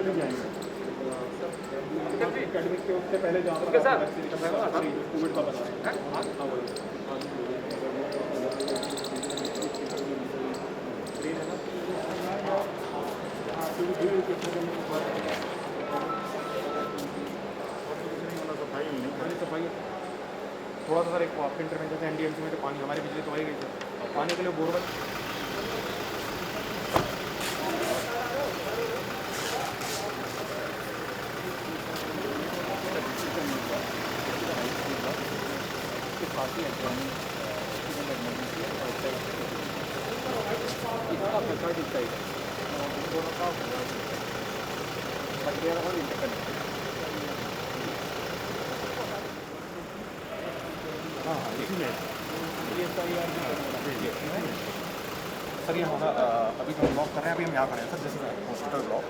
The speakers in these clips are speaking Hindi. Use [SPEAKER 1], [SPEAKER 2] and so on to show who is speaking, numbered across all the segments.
[SPEAKER 1] भी जाएंगे एकेडमिक के उससे पहले जहाँ पर कोविड का बता रहे हैं। सफाई थोड़ा सा सर एक आपके इंटरवेंशन जैसे एनडीएमसी में तो पानी हमारी बिजली तो आई गई सर, पानी के लिए बोरवेल सर ये हमारा अभी जो ब्लॉक कर रहे हैं अभी हम यहाँ खड़े हैं सर, जैसे हॉस्पिटल ब्लॉक,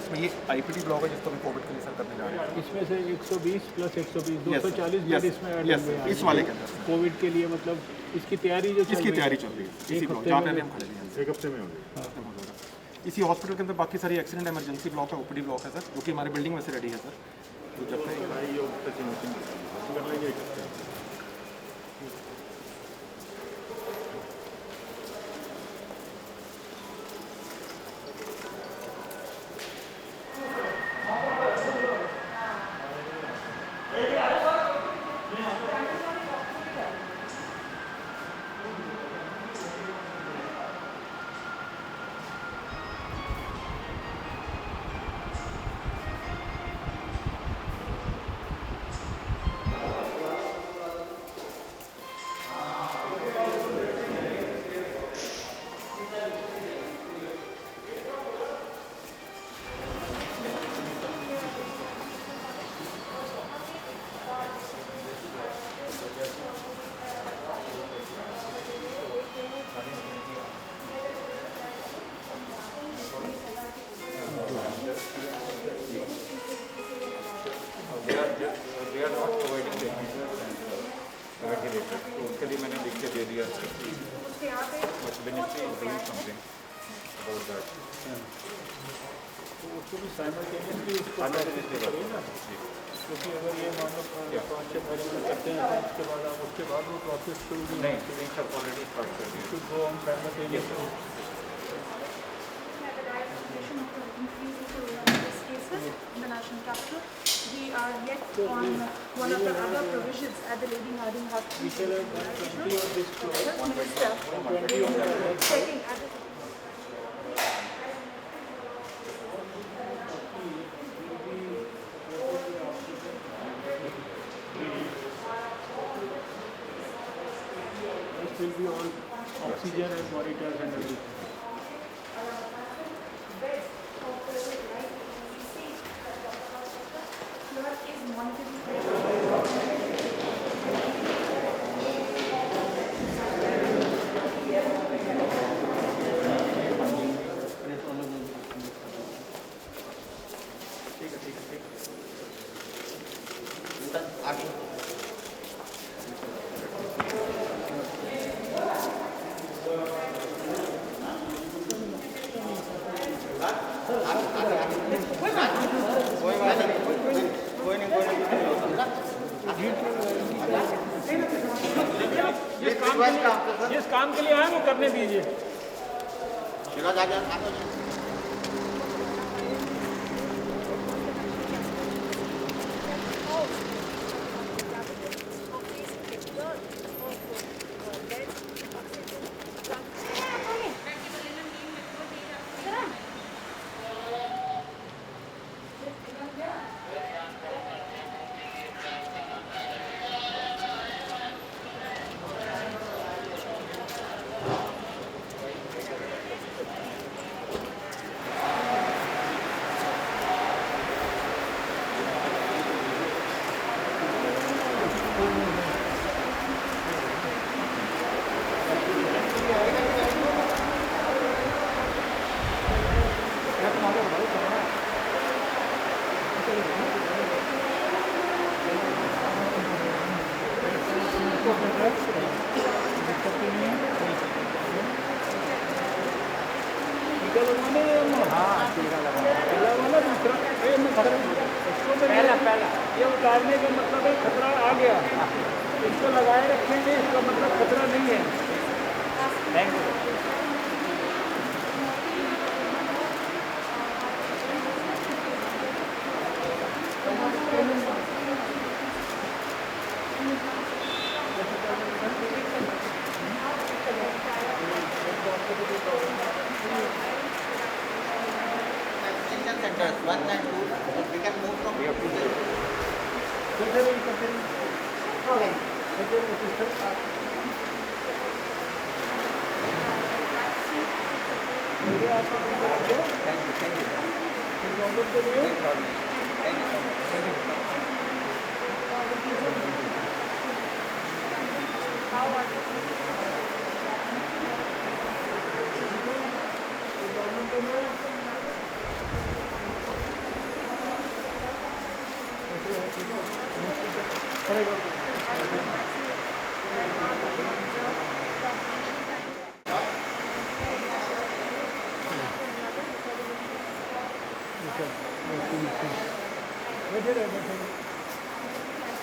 [SPEAKER 1] इसमें ये आईपीडी ब्लॉक है जिसको हम कोविड के लिए सर करने जा रहे हैं।
[SPEAKER 2] इसमें से 120 प्लस 120 240 बेड इसमें ऐड होंगे
[SPEAKER 1] इस वाले के अंदर
[SPEAKER 2] कोविड के लिए, मतलब इसकी तैयारी जो
[SPEAKER 1] इसकी तैयारी चल रही है इसी ब्लॉक जहाँ पे अभी हम खड़े हैं,
[SPEAKER 3] एक हफ्ते में होगी।
[SPEAKER 1] इसी हॉस्पिटल के अंदर बाकी सारी एक्सीडेंट इमरजेंसी ब्लॉक है, ओपीडी ब्लॉक है सर, जो कि हमारी बिल्डिंग में से रेडी है सर। तो जब तक
[SPEAKER 3] कर लेंगे एक हफ्ते। तो उसके लिए मैंने लिख के दे दिया ministry is doing something about that.
[SPEAKER 2] तो उसको भी साइमल्टेनियसली करिए ना, क्योंकि अगर ये मान लो 5-6 महीने करते हैं तो उसके बाद वो प्रोसेस शुरू
[SPEAKER 3] नहीं सब ऑलरेडी स्टार्ट कर दिया।
[SPEAKER 2] Should go on simultaneously.
[SPEAKER 4] In the national capital, we are yet on one of the other provisions at the Lady Harding Hospital.
[SPEAKER 2] We shall have 120 on this floor.
[SPEAKER 4] Minister,
[SPEAKER 2] 120 on that.
[SPEAKER 4] checking at the
[SPEAKER 2] This will be all oxygen and monitors and everything.
[SPEAKER 4] is monitoring.
[SPEAKER 2] जिस काम के लिए आए वो करने दीजिए। पहला ये उतारने का मतलब है खतरा आ गया, इसको लगाए रखेंगे इसका मतलब खतरा नहीं है। Thank you.
[SPEAKER 5] Vaccination centers 1 and 2, we can move from here to there.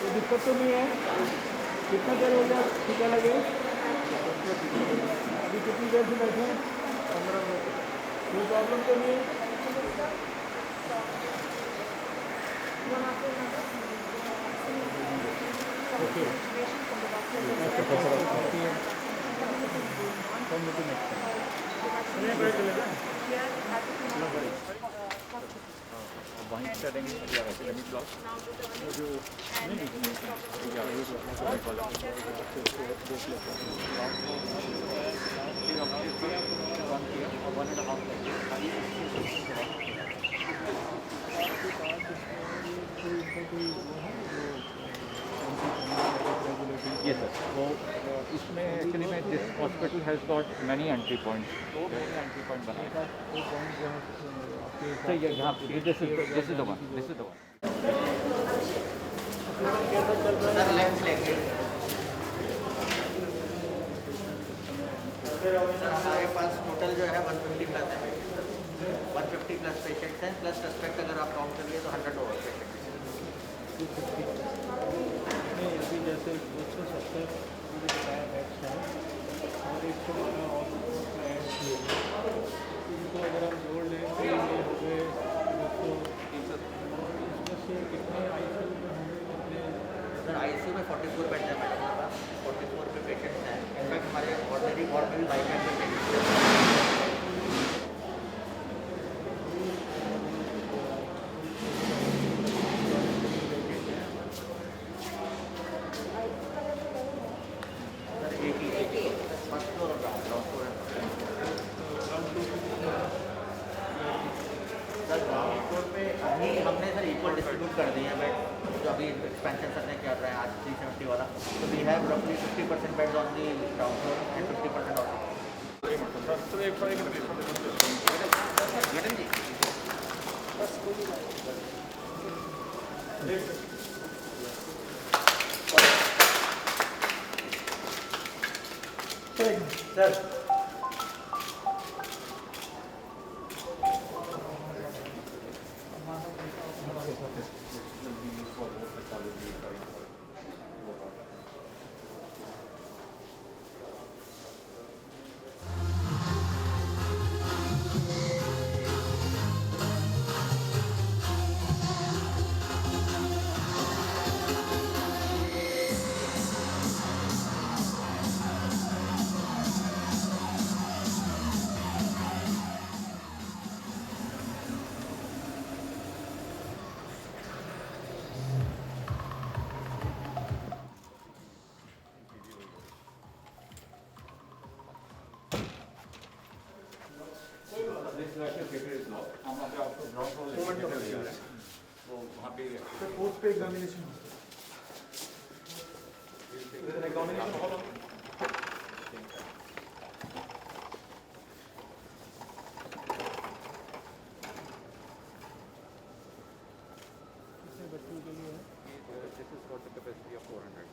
[SPEAKER 2] कोई दिक्कत तो नहीं है? कितना देर हो गया टीका लगे? अभी कितनी देर से बैठे हैं? 15 मिनट। कोई प्रॉब्लम तो नहीं है? ओके।
[SPEAKER 3] वहीं करेंगे या एकेडमिक ब्लॉक जो ये सर वो इसमें एक्चुअली में this hospital has got many entry points, दो एंट्री पॉइंट बनाए सही है यहाँ this is the one, this is the one.
[SPEAKER 5] Sir left लेंगे। सर हमारे पास टोटल जो है 150 प्लस है, 150 प्लस पेशेंट्स हैं, प्लस सस्पेक्ट अगर आप काउंट करिए तो 100 ओवर पेशेंट।
[SPEAKER 2] नहीं अभी जैसे 170 बताया बैच है और 100 और ऐड किए, इनको अगर हम जोड़ लें तो ये हो गए 200। इसमें से कितने ICU में होंगे, कितने?
[SPEAKER 5] सर ICU में 44 बेड है मैडम हमारे पास, 44 पे पेशेंट्स हैं। इनफैक्ट हमारे ऑर्डिनरी वार्ड में भी 22 बेड पे पेशेंट्स हैं। सर एक ही फर्स्ट फ्लोर और ग्राउंड फ्लोर है। सर ग्राउंड फ्लोर पे अभी हमने सर इक्वल डिस्ट्रीब्यूट कर दिए हैं बेड, जो अभी एक्सपेंशन सर ने कर रहे हैं आज 370 वाला। तो वी हैव रफली 50% beds on the ground floor and 50% on madam ji. Sir
[SPEAKER 1] post पे एग्जामिनेशन
[SPEAKER 2] बच्चों के लिए है?
[SPEAKER 3] This has got the capacity of 400.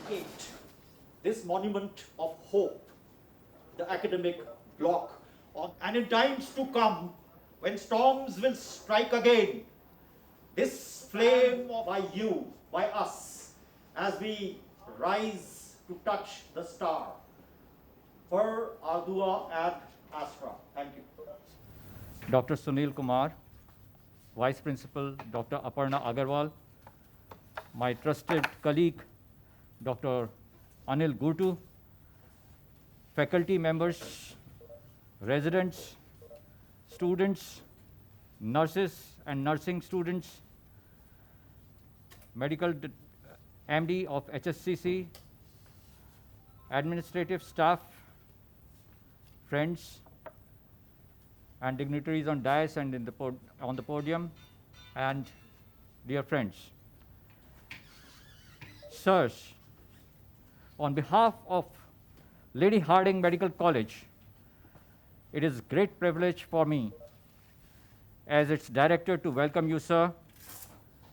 [SPEAKER 6] dedicate this monument of hope, the academic block, and in times to come, when storms will strike again, this flame by you, by us, as we rise to touch the star. For our dua at Astra. Thank you.
[SPEAKER 3] Dr. Sunil Kumar, Vice Principal Dr. Aparna Agarwal, my trusted colleague Dr. Anil Gurtu, faculty members, residents, students, nurses and nursing students, MD of HSCC, administrative staff, friends, and dignitaries on dais and on the podium, and dear friends. Sirs, on behalf of Lady Hardinge Medical College, it is a great privilege for me as its director to welcome you, sir,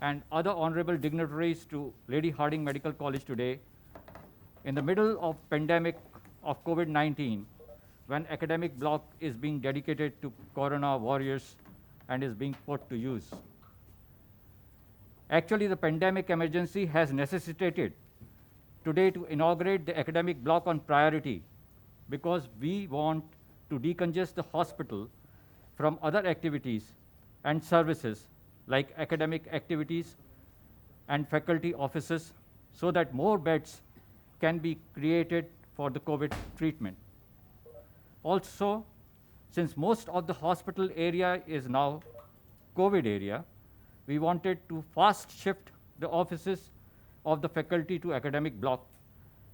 [SPEAKER 3] and other honorable dignitaries to Lady Hardinge Medical College today in the middle of pandemic of COVID-19, when academic block is being dedicated to Corona warriors and is being put to use. Actually, the pandemic emergency has necessitated today to inaugurate the academic block on priority because we want to decongest the hospital from other activities and services like academic activities and faculty offices so that more beds can be created for the COVID treatment. Also, since most of the hospital area is now COVID area, we wanted to fast shift the offices of the faculty to academic block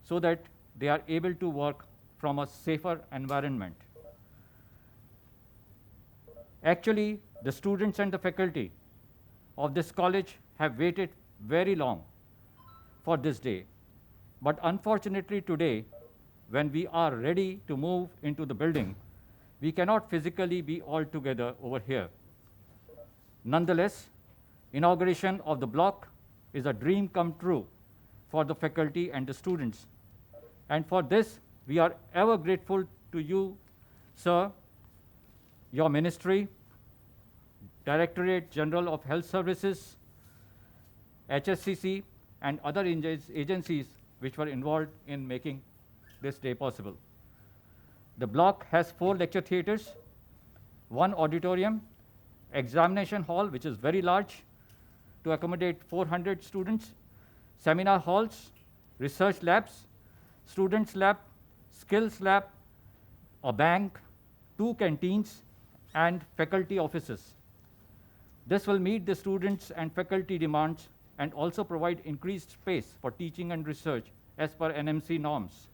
[SPEAKER 3] so that they are able to work from a safer environment. Actually, the students and the faculty of this college have waited very long for this day. But unfortunately today, when we are ready to move into the building, we cannot physically be all together over here. Nonetheless, inauguration of the block is a dream come true for the faculty and the students. And for this, we are ever grateful to you, sir, your ministry, Directorate General of Health Services, HSCC, and other agencies which were involved in making this day possible. The block has 4 lecture theaters, 1 auditorium, examination hall, which is very large, to accommodate 400 students, seminar halls, research labs, students lab, skills lab, a bank, 2 canteens, and faculty offices. This will meet the students and faculty demands and also provide increased space for teaching and research as per NMC norms.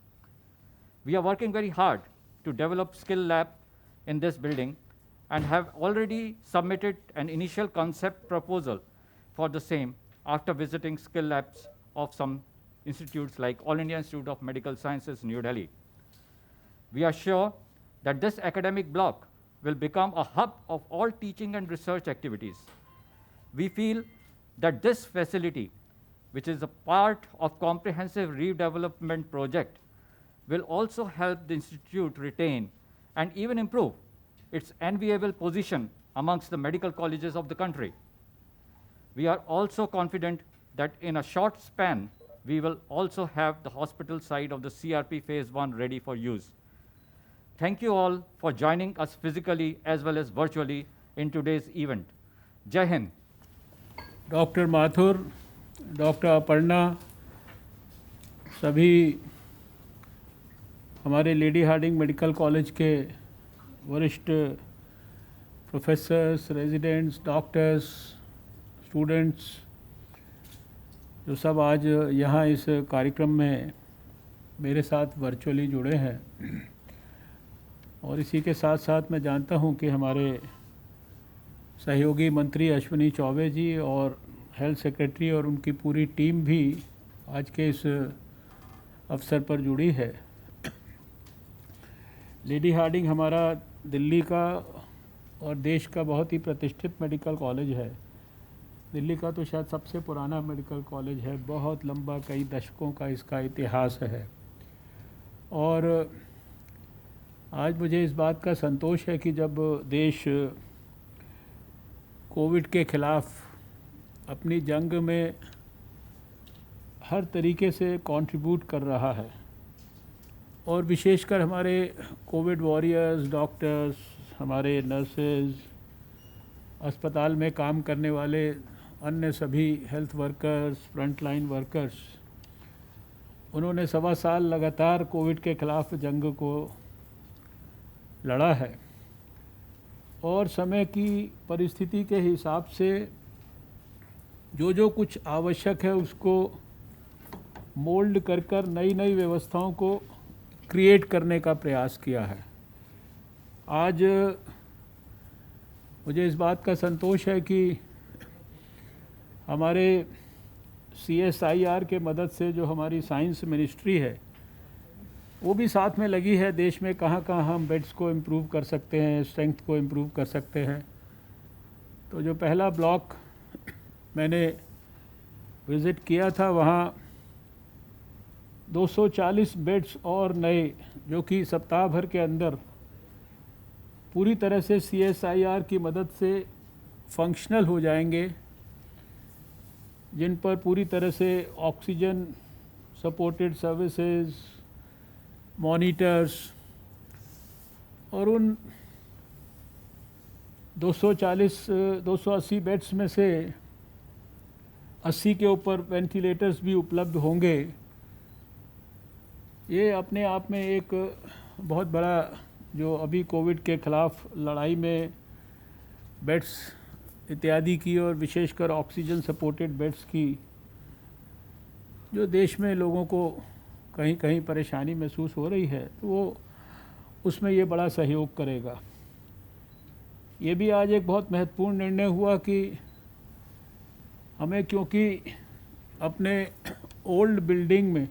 [SPEAKER 3] We are working very hard to develop skill lab in this building and have already submitted an initial concept proposal for the same after visiting skill labs of some institutes like All India Institute of Medical Sciences, New Delhi. We are sure that this academic block will become a hub of all teaching and research activities. We feel that this facility, which is a part of comprehensive redevelopment project, will also help the institute retain and even improve its enviable position amongst the medical colleges of the country. We are also confident that in a short span, we will also have the hospital side of the CRP Phase 1 ready for use. Thank you all for joining us physically as well as virtually in today's event. Jai Hind.
[SPEAKER 2] Doctor Mathur, doctor Aparna, सभी हमारे लेडी हार्डिंग मेडिकल कॉलेज के वरिष्ठ प्रोफेसर्स, रेजिडेंट्स, डॉक्टर्स, स्टूडेंट्स, जो सब आज यहाँ इस कार्यक्रम में मेरे साथ वर्चुअली जुड़े हैं, और इसी के साथ साथ मैं जानता हूँ कि हमारे सहयोगी मंत्री अश्विनी चौबे जी और हेल्थ सेक्रेटरी और उनकी पूरी टीम भी आज के इस अवसर पर जुड़ी है। लेडी हार्डिंग हमारा दिल्ली का और देश का बहुत ही प्रतिष्ठित मेडिकल कॉलेज है। दिल्ली का तो शायद सबसे पुराना मेडिकल कॉलेज है, बहुत लंबा, कई दशकों का इसका इतिहास है। और आज मुझे इस बात का संतोष है कि जब देश कोविड के ख़िलाफ़ अपनी जंग में हर तरीके से कंट्रीब्यूट कर रहा है, और विशेषकर हमारे कोविड वॉरियर्स, डॉक्टर्स, हमारे नर्सेज, अस्पताल में काम करने वाले अन्य सभी हेल्थ वर्कर्स, फ्रंटलाइन वर्कर्स, उन्होंने 1.25 साल लगातार कोविड के ख़िलाफ़ जंग को लड़ा है। और समय की परिस्थिति के हिसाब से जो कुछ आवश्यक है उसको मोल्ड कर नई नई व्यवस्थाओं को क्रिएट करने का प्रयास किया है। आज मुझे इस बात का संतोष है कि हमारे CSIR के मदद से जो हमारी साइंस मिनिस्ट्री है वो भी साथ में लगी है, देश में कहाँ कहाँ हम बेड्स को इम्प्रूव कर सकते हैं, स्ट्रेंथ को इम्प्रूव कर सकते हैं। तो जो पहला ब्लॉक मैंने विज़िट किया था, वहाँ 240 बेड्स और नए, जो कि सप्ताह भर के अंदर पूरी तरह से CSIR की मदद से फंक्शनल हो जाएंगे, जिन पर पूरी तरह से ऑक्सीजन सपोर्टेड सर्विसेज, मॉनिटर्स, और उन 280 बेड्स में से 80 के ऊपर वेंटिलेटर्स भी उपलब्ध होंगे। ये अपने आप में एक बहुत बड़ा, जो अभी कोविड के ख़िलाफ़ लड़ाई में बेड्स इत्यादि की, और विशेषकर ऑक्सीजन सपोर्टेड बेड्स की, जो देश में लोगों को कहीं कहीं परेशानी महसूस हो रही है, तो वो उसमें ये बड़ा सहयोग करेगा। ये भी आज एक बहुत महत्वपूर्ण निर्णय हुआ कि हमें, क्योंकि अपने ओल्ड बिल्डिंग में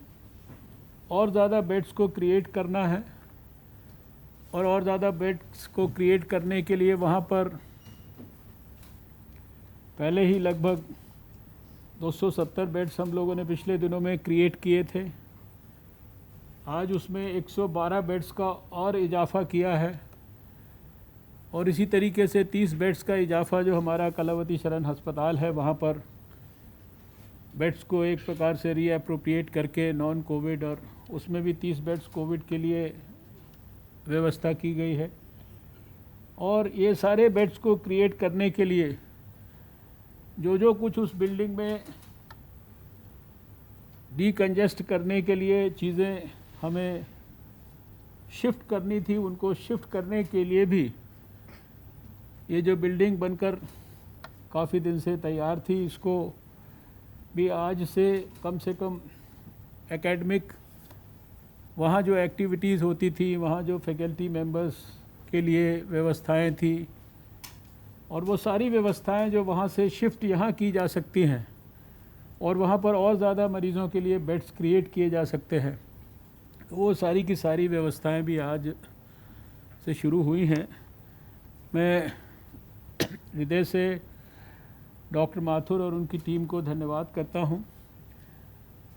[SPEAKER 2] और ज़्यादा बेड्स को क्रिएट करना है, और ज़्यादा बेड्स को क्रिएट करने के लिए वहाँ पर पहले ही लगभग 270 बेड्स हम लोगों ने पिछले दिनों में क्रिएट किए थे। आज उसमें 112 बेड्स का और इजाफ़ा किया है, और इसी तरीके से 30 बेड्स का इजाफ़ा जो हमारा कलावती शरण अस्पताल है, वहाँ पर बेड्स को एक प्रकार से रीअप्रोप्रिएट करके नॉन कोविड, और उसमें भी 30 बेड्स कोविड के लिए व्यवस्था की गई है। और ये सारे बेड्स को क्रिएट करने के लिए जो कुछ उस बिल्डिंग में डीकंजेस्ट करने के लिए चीज़ें हमें शिफ्ट करनी थी, उनको शिफ्ट करने के लिए भी ये जो बिल्डिंग बनकर काफ़ी दिन से तैयार थी, इसको भी आज से कम एकेडमिक, वहाँ जो एक्टिविटीज़ होती थी, वहाँ जो फैकल्टी मेंबर्स के लिए व्यवस्थाएं थी, और वो सारी व्यवस्थाएं जो वहाँ से शिफ्ट यहाँ की जा सकती हैं, और वहाँ पर और ज़्यादा मरीज़ों के लिए बेड्स क्रिएट किए जा सकते हैं, वो सारी की सारी व्यवस्थाएं भी आज से शुरू हुई हैं। मैं हृदय से डॉक्टर माथुर और उनकी टीम को धन्यवाद करता हूं,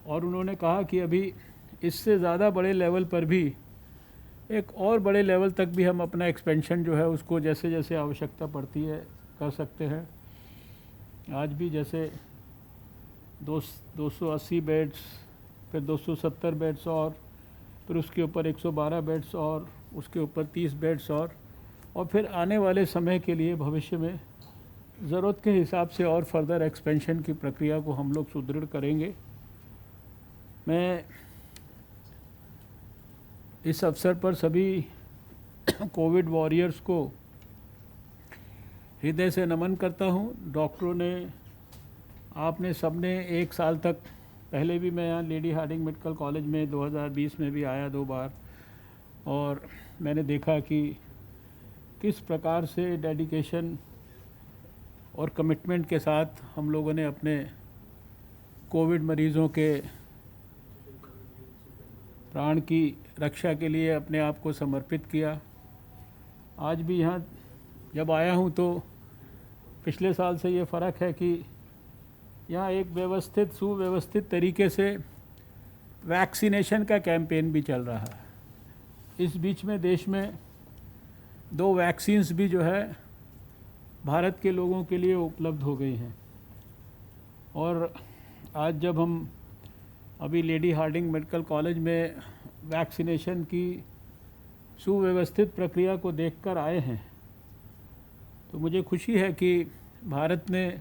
[SPEAKER 2] और उन्होंने कहा कि अभी इससे ज़्यादा बड़े लेवल पर भी, एक और बड़े लेवल तक भी हम अपना एक्सपेंशन जो है उसको जैसे जैसे आवश्यकता पड़ती है कर सकते हैं। आज भी जैसे 280 बेड्स, फिर 270 बेड्स, और फिर उसके ऊपर 112 बेड्स, और उसके ऊपर 30 बेड्स, और फिर आने वाले समय के लिए भविष्य में ज़रूरत के हिसाब से और फर्दर एक्सपेंशन की प्रक्रिया को हम लोग सुदृढ़ करेंगे। मैं इस अवसर पर सभी कोविड वॉरियर्स को हृदय से नमन करता हूं। डॉक्टरों ने, आपने सबने 1 साल तक, पहले भी मैं यहाँ लेडी हार्डिंग मेडिकल कॉलेज में 2020 में भी आया 2 बार, और मैंने देखा कि किस प्रकार से डेडिकेशन और कमिटमेंट के साथ हम लोगों ने अपने कोविड मरीज़ों के प्राण की रक्षा के लिए अपने आप को समर्पित किया। आज भी यहाँ जब आया हूँ तो पिछले साल से ये फ़र्क है कि यहाँ एक व्यवस्थित सुव्यवस्थित तरीके से वैक्सीनेशन का कैंपेन भी चल रहा है। इस बीच में देश में 2 वैक्सीन्स भी जो है भारत के लोगों के लिए उपलब्ध हो गई हैं। और आज जब हम अभी लेडी हार्डिंग मेडिकल कॉलेज में वैक्सीनेशन की सुव्यवस्थित प्रक्रिया को देखकर आए हैं, तो मुझे खुशी है कि भारत ने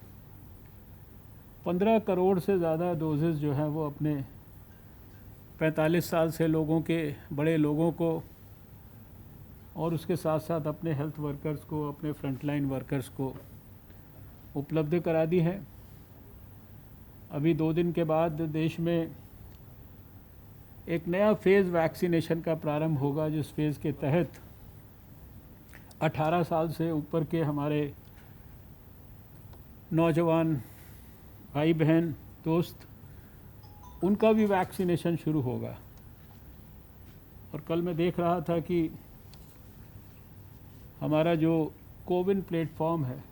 [SPEAKER 2] 15 करोड़ से ज़्यादा डोजेज़ जो हैं वो अपने 45 साल से लोगों के बड़े लोगों को और उसके साथ साथ अपने हेल्थ वर्कर्स को, अपने फ्रंटलाइन वर्कर्स को उपलब्ध करा दी है। अभी 2 दिन के बाद देश में एक नया फेज़ वैक्सीनेशन का प्रारंभ होगा, जिस फेज़ के तहत 18 साल से ऊपर के हमारे नौजवान भाई बहन दोस्त, उनका भी वैक्सीनेशन शुरू होगा। और कल मैं देख रहा था कि हमारा जो कोविन प्लेटफॉर्म है,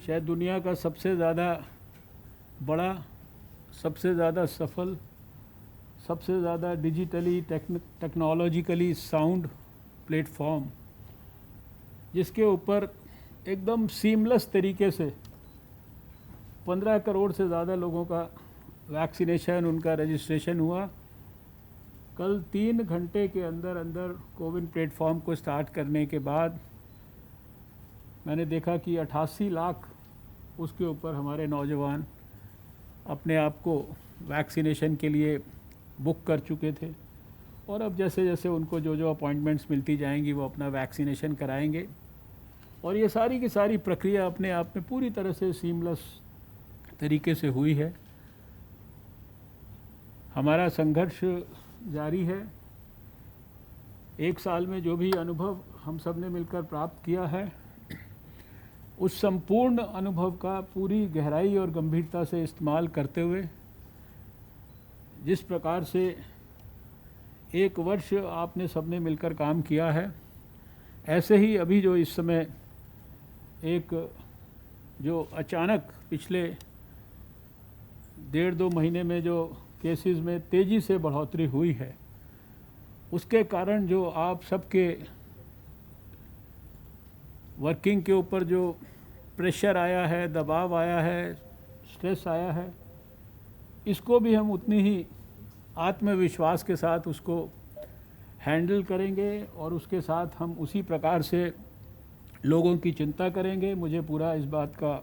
[SPEAKER 2] शायद दुनिया का सबसे ज़्यादा बड़ा, सबसे ज़्यादा सफल, सबसे ज़्यादा डिजिटली टेक्नोलॉजिकली साउंड प्लेटफॉर्म, जिसके ऊपर एकदम सीमलेस तरीके से 15 करोड़ से ज़्यादा लोगों का वैक्सीनेशन, उनका रजिस्ट्रेशन हुआ। कल 3 घंटे के अंदर अंदर कोविन प्लेटफॉर्म को स्टार्ट करने के बाद मैंने देखा कि 88 लाख उसके ऊपर हमारे नौजवान अपने आप को वैक्सीनेशन के लिए बुक कर चुके थे। और अब जैसे जैसे उनको जो अपॉइंटमेंट्स मिलती जाएंगी वो अपना वैक्सीनेशन कराएंगे। और ये सारी की सारी प्रक्रिया अपने आप में पूरी तरह से सीमलेस तरीके से हुई है। हमारा संघर्ष जारी है। 1 साल में जो भी अनुभव हम सब ने मिलकर प्राप्त किया है, उस संपूर्ण अनुभव का पूरी गहराई और गंभीरता से इस्तेमाल करते हुए, जिस प्रकार से 1 वर्ष आपने सबने मिलकर काम किया है, ऐसे ही अभी जो इस समय एक जो अचानक पिछले 1.5-2 महीने में जो केसेस में तेज़ी से बढ़ोतरी हुई है, उसके कारण जो आप सबके वर्किंग के ऊपर जो प्रेशर आया है, दबाव आया है, स्ट्रेस आया है, इसको भी हम उतनी ही आत्मविश्वास के साथ उसको हैंडल करेंगे और उसके साथ हम उसी प्रकार से लोगों की चिंता करेंगे। मुझे पूरा इस बात का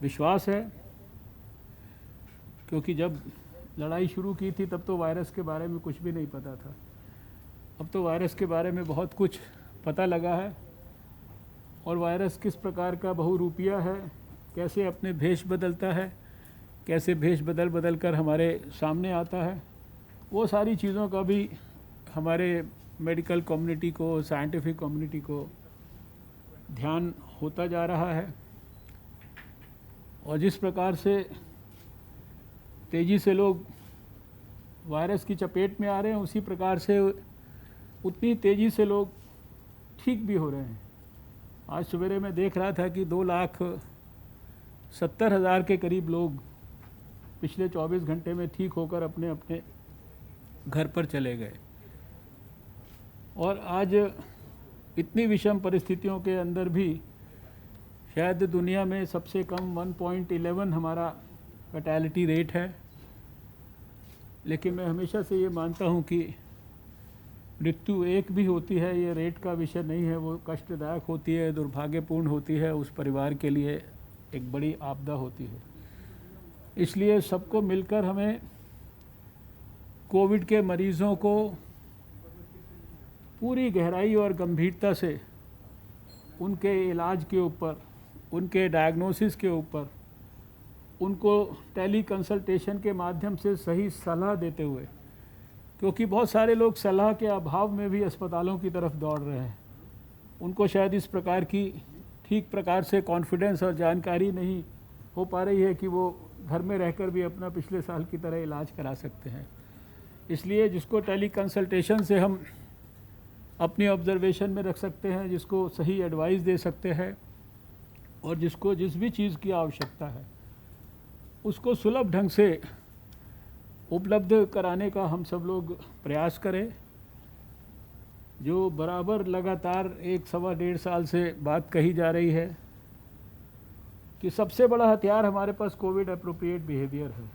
[SPEAKER 2] विश्वास है, क्योंकि जब लड़ाई शुरू की थी तब तो वायरस के बारे में कुछ भी नहीं पता था। अब तो वायरस के बारे में बहुत कुछ पता लगा है और वायरस किस प्रकार का बहुरूपिया है, कैसे अपने भेष बदलता है, कैसे भेष बदल कर हमारे सामने आता है, वो सारी चीज़ों का भी हमारे मेडिकल कम्युनिटी को, साइंटिफिक कम्युनिटी को ध्यान होता जा रहा है। और जिस प्रकार से तेज़ी से लोग वायरस की चपेट में आ रहे हैं, उसी प्रकार से उतनी तेज़ी से लोग ठीक भी हो रहे हैं। आज सवेरे मैं देख रहा था कि 2,70,000 के करीब लोग पिछले 24 घंटे में ठीक होकर अपने अपने घर पर चले गए। और आज इतनी विषम परिस्थितियों के अंदर भी शायद दुनिया में सबसे कम 1.11 हमारा फैटेलिटी रेट है। लेकिन मैं हमेशा से ये मानता हूँ कि मृत्यु एक भी होती है, ये रेट का विषय नहीं है, वो कष्टदायक होती है, दुर्भाग्यपूर्ण होती है, उस परिवार के लिए एक बड़ी आपदा होती है। इसलिए सबको मिलकर हमें कोविड के मरीज़ों को पूरी गहराई और गंभीरता से उनके इलाज के ऊपर, उनके डायग्नोसिस के ऊपर, उनको टेली कंसल्टेशन के माध्यम से सही सलाह देते हुए, क्योंकि बहुत सारे लोग सलाह के अभाव में भी अस्पतालों की तरफ दौड़ रहे हैं, उनको शायद इस प्रकार की ठीक प्रकार से कॉन्फिडेंस और जानकारी नहीं हो पा रही है कि वो घर में रहकर भी अपना पिछले साल की तरह इलाज करा सकते हैं। इसलिए जिसको टेली कंसल्टेशन से हम अपनी ऑब्जर्वेशन में रख सकते हैं, जिसको सही एडवाइस दे सकते हैं और जिसको जिस भी चीज़ की आवश्यकता है उसको सुलभ ढंग से उपलब्ध कराने का हम सब लोग प्रयास करें। जो बराबर लगातार 1-1.25 साल से बात कही जा रही है कि सबसे बड़ा हथियार हमारे पास कोविड एप्रोप्रिएट बिहेवियर है।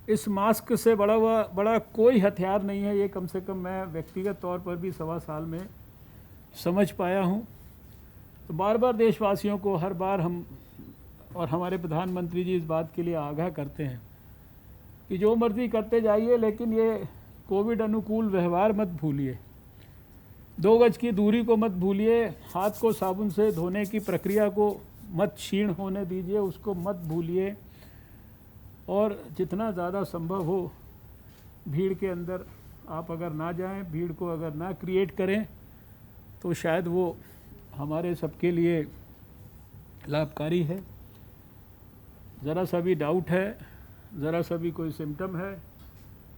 [SPEAKER 2] इस मास्क से बड़ा कोई हथियार नहीं है, ये कम से कम मैं व्यक्तिगत तौर पर भी 1.25 साल में समझ पाया हूँ। तो बार बार देशवासियों को हर बार हम और हमारे प्रधानमंत्री जी इस बात के लिए आगाह करते हैं कि जो मर्जी करते जाइए, लेकिन ये कोविड अनुकूल व्यवहार मत भूलिए, 2 गज की दूरी को मत भूलिए, हाथ को साबुन से धोने की प्रक्रिया को मत क्षीण होने दीजिए, उसको मत भूलिए, और जितना ज़्यादा संभव हो भीड़ के अंदर आप अगर ना जाएं, भीड़ को अगर ना क्रिएट करें, तो शायद वो हमारे सबके लिए लाभकारी है। ज़रा सा भी डाउट है, ज़रा सा भी कोई सिम्टम है,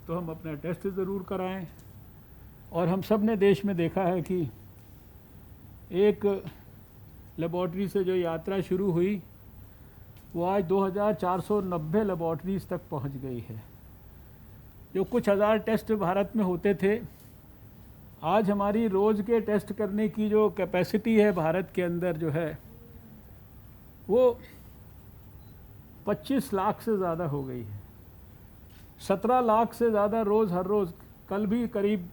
[SPEAKER 2] तो हम अपना टेस्ट ज़रूर कराएं। और हम सब ने देश में देखा है कि एक लेबॉर्ट्री से जो यात्रा शुरू हुई वो आज 2490 लेबॉर्ट्रीज़ तक पहुंच गई है। जो कुछ हज़ार टेस्ट भारत में होते थे, आज हमारी रोज़ के टेस्ट करने की जो कैपेसिटी है भारत के अंदर जो है वो 25 लाख से ज़्यादा हो गई है। 17 लाख से ज़्यादा रोज़, हर रोज़, कल भी करीब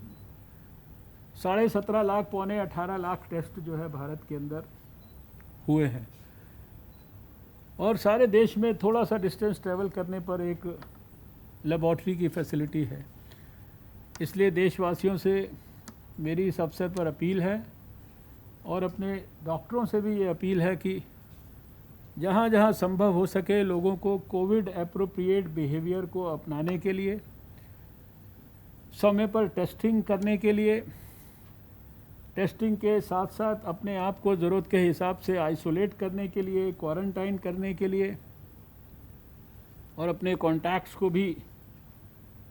[SPEAKER 2] 17.5 लाख, 18 लाख टेस्ट जो है भारत के अंदर हुए हैं। और सारे देश में थोड़ा सा डिस्टेंस ट्रैवल करने पर एक लेबॉर्ट्री की फैसिलिटी है। इसलिए देशवासियों से मेरी इस अवसर पर अपील है, और अपने डॉक्टरों से भी ये अपील है कि जहाँ जहाँ संभव हो सके लोगों को कोविड एप्रोप्रिएट बिहेवियर को अपनाने के लिए, समय पर टेस्टिंग करने के लिए, टेस्टिंग के साथ साथ अपने आप को ज़रूरत के हिसाब से आइसोलेट करने के लिए, क्वारंटाइन करने के लिए, और अपने कॉन्टैक्ट्स को भी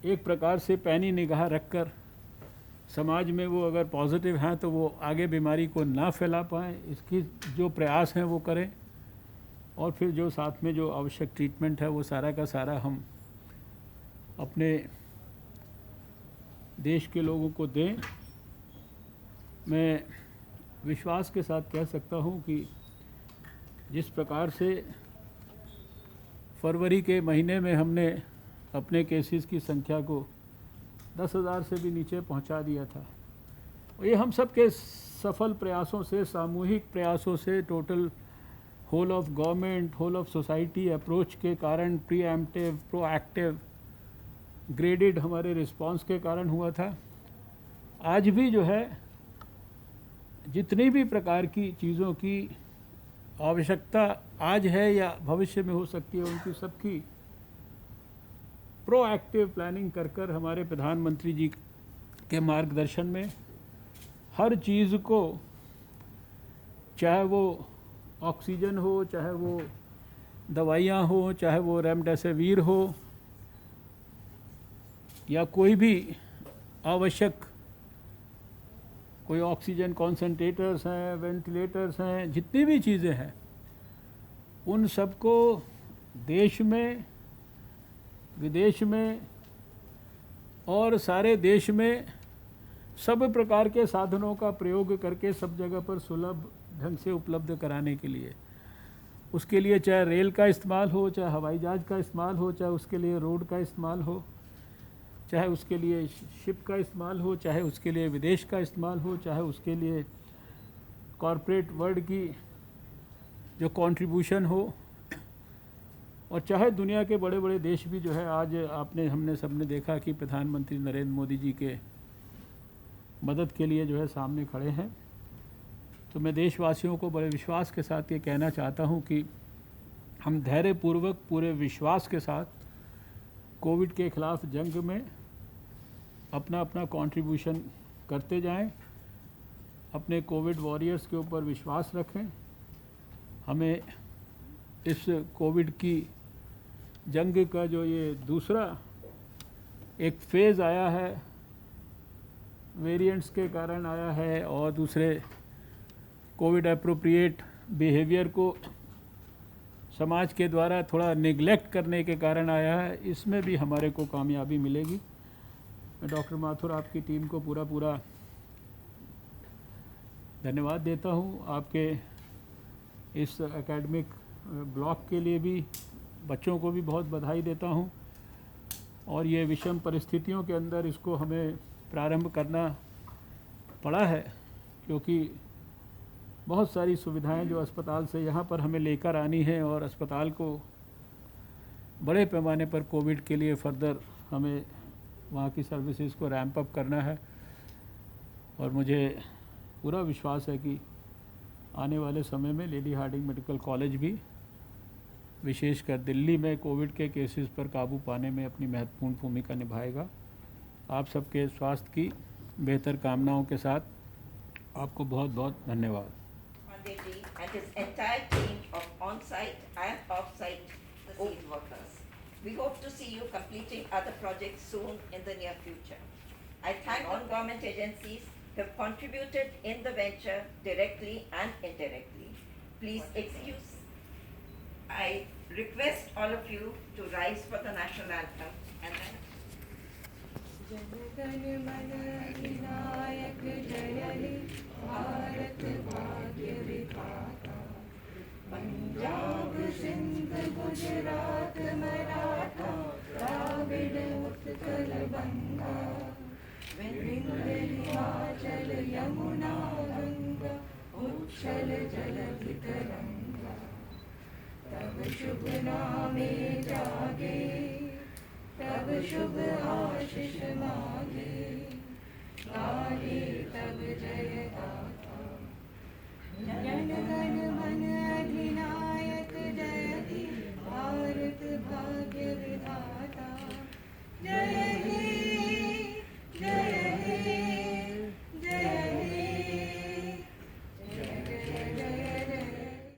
[SPEAKER 2] एक प्रकार से पैनी निगाह रखकर समाज में वो अगर पॉजिटिव हैं तो वो आगे बीमारी को ना फैला पाएँ, इसकी जो प्रयास हैं वो करें। और फिर जो साथ में जो आवश्यक ट्रीटमेंट है वो सारा का सारा हम अपने देश के लोगों को दें। मैं विश्वास के साथ कह सकता हूँ कि जिस प्रकार से फरवरी के महीने में हमने अपने केसेस की संख्या को 10,000 से भी नीचे पहुँचा दिया था, और ये हम सब के सफल प्रयासों से, सामूहिक प्रयासों से, total whole of government, whole of society approach के कारण, प्रीएम्प्टिव, प्रोएक्टिव, ग्रेडेड हमारे रिस्पांस के कारण हुआ था। आज भी जो है जितनी भी प्रकार की चीज़ों की आवश्यकता आज है या भविष्य में हो सकती है, उनकी सबकी प्रोएक्टिव प्लानिंग कर कर हमारे प्रधानमंत्री जी के मार्गदर्शन में हर चीज़ को, चाहे वो ऑक्सीजन हो, चाहे वो दवाइयाँ हो, चाहे वो रेमडेसिविर हो, या कोई भी आवश्यक कोई ऑक्सीजन कॉन्सेंट्रेटर्स हैं, वेंटिलेटर्स हैं, जितनी भी चीज़ें हैं, उन सबको देश में, विदेश में और सारे देश में सब प्रकार के साधनों का प्रयोग करके सब जगह पर सुलभ ढंग से उपलब्ध कराने के लिए, उसके लिए चाहे रेल का इस्तेमाल हो, चाहे हवाई जहाज़ का इस्तेमाल हो, चाहे उसके लिए रोड का इस्तेमाल हो, चाहे उसके लिए शिप का इस्तेमाल हो, चाहे उसके लिए विदेश का इस्तेमाल हो, चाहे उसके लिए कॉरपोरेट वर्ल्ड की जो कंट्रीब्यूशन हो, और चाहे दुनिया के बड़े बड़े देश भी जो है, आज हमने सबने देखा कि प्रधानमंत्री नरेंद्र मोदी जी के मदद के लिए जो है सामने खड़े हैं। तो मैं देशवासियों को बड़े विश्वास के साथ ये कहना चाहता हूँ कि हम धैर्यपूर्वक, पूरे विश्वास के साथ कोविड के ख़िलाफ़ जंग में अपना अपना कंट्रीब्यूशन करते जाएं, अपने कोविड वॉरियर्स के ऊपर विश्वास रखें। हमें इस कोविड की जंग का जो ये दूसरा एक फेज़ आया है, वेरिएंट्स के कारण आया है, और दूसरे कोविड एप्रोप्रिएट बिहेवियर को समाज के द्वारा थोड़ा निगलेक्ट करने के कारण आया है, इसमें भी हमारे को कामयाबी मिलेगी। मैं डॉक्टर माथुर आपकी टीम को पूरा धन्यवाद देता हूँ। आपके इस एकेडमिक ब्लॉक के लिए भी बच्चों को भी बहुत बधाई देता हूँ। और ये विषम परिस्थितियों के अंदर इसको हमें प्रारंभ करना पड़ा है, क्योंकि बहुत सारी सुविधाएं जो अस्पताल से यहाँ पर हमें लेकर आनी है और अस्पताल को बड़े पैमाने पर कोविड के लिए फर्दर हमें वहाँ की सर्विसेज को रैंप अप करना है। और मुझे पूरा विश्वास है कि आने वाले समय में लेडी हार्डिंग मेडिकल कॉलेज भी विशेषकर दिल्ली में कोविड के केसेस पर काबू पाने में अपनी महत्वपूर्ण भूमिका निभाएगा। आप सबके स्वास्थ्य की बेहतर कामनाओं के साथ आपको बहुत बहुत धन्यवाद।
[SPEAKER 7] Pandit ji and his entire team of on-site and off-site field workers. We hope to see you completing other projects soon in the near future. I thank all government agencies who have contributed in the venture directly and indirectly. Please excuse. I request all of you to rise for the national anthem and then
[SPEAKER 8] जनगण मन अधिनायक जय हे भारत भाग्य विधाता। पंजाब सिंध गुजरात मराठा द्राविड़ उत्कल बंगा। विंध्य हिमाचल यमुना गंगा उच्छल जलधि तरंगा। तब शुभ नामे जागे तब शुभ आशीष मांगे। गाहे तब जय गाथा